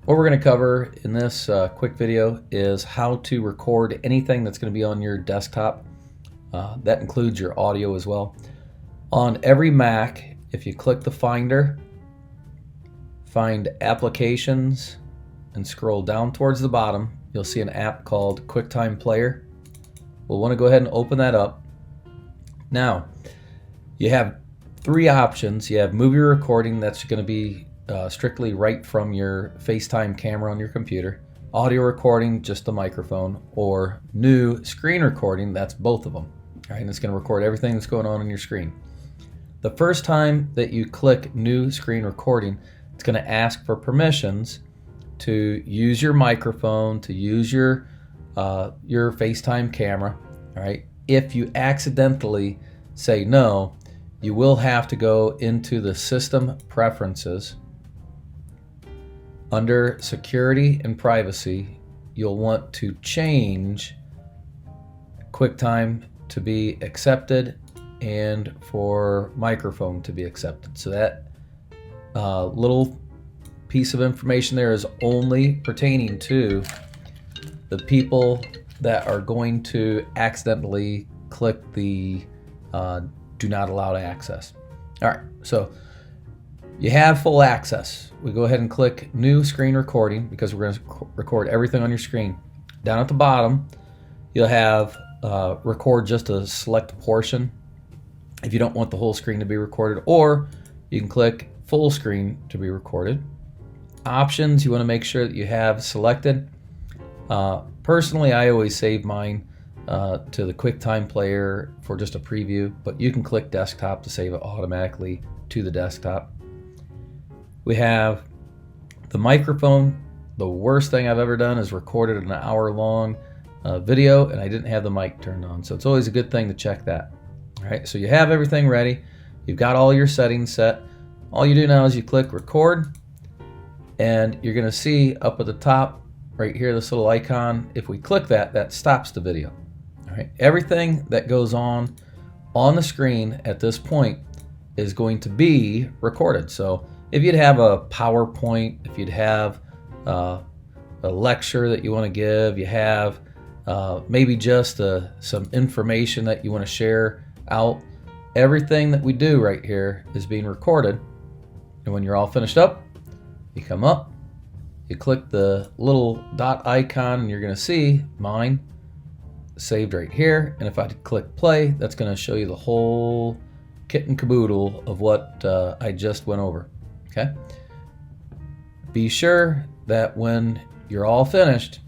What we're going to cover in this quick video is how to record anything that's going to be on your desktop. That includes your audio as well. On every Mac, if you click the Finder, find Applications, and scroll down towards the bottom, you'll see an app called QuickTime Player. We'll want to go ahead and open that up. Now, you have three options. You have movie recording, that's going to be strictly right from your FaceTime camera on your computer. Audio recording, just the microphone, or new screen recording, that's both of them. All right, and it's going to record everything that's going on your screen. The first time that you click new screen recording, it's going to ask for permissions to use your microphone, to use your FaceTime camera. All right. If you accidentally say no, you will have to go into the System Preferences. Under Security and Privacy, you'll want to change QuickTime to be accepted and for microphone to be accepted. So that little piece of information there is only pertaining to the people that are going to accidentally click the do not allow to access. All right, so you have full access. We go ahead and click new screen recording because we're going to record everything on your screen. Down at the bottom, you'll have record just a select portion if you don't want the whole screen to be recorded, or you can click full screen to be recorded. Options, you want to make sure that you have selected. Personally, I always save mine to the QuickTime Player for just a preview, but you can click desktop to save it automatically to the desktop. We have the microphone. The worst thing I've ever done is recorded an hour-long video and I didn't have the mic turned on, so it's always a good thing to check that. All right, so you have everything ready. You've got all your settings set. All you do now is you click record, and you're going to see up at the top right here this little icon. If we click that, that stops the video. All right, everything that goes on the screen at this point is going to be recorded. So if you'd have a PowerPoint, if you'd have a lecture that you want to give, you have maybe just some information that you want to share out, everything that we do right here is being recorded. And when you're all finished up, you come up, you click the little dot icon, and you're going to see mine saved right here. And if I click play, that's going to show you the whole kit and caboodle of what I just went over. Okay. Be sure that when you're all finished,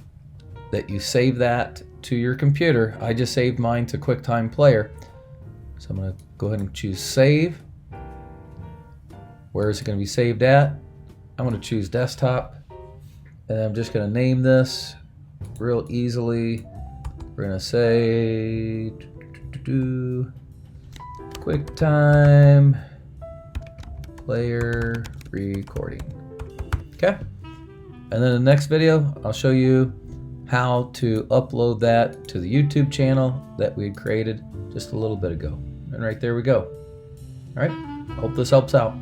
that you save that to your computer. I just saved mine to QuickTime Player. So I'm going to go ahead and choose save. Where is it going to be saved at? I'm going to choose desktop, and I'm just going to name this real easily. We're going to say QuickTime Player recording. Okay. And then in the next video, I'll show you how to upload that to the YouTube channel that we had created just a little bit ago. And right there we go. All right. Hope this helps out.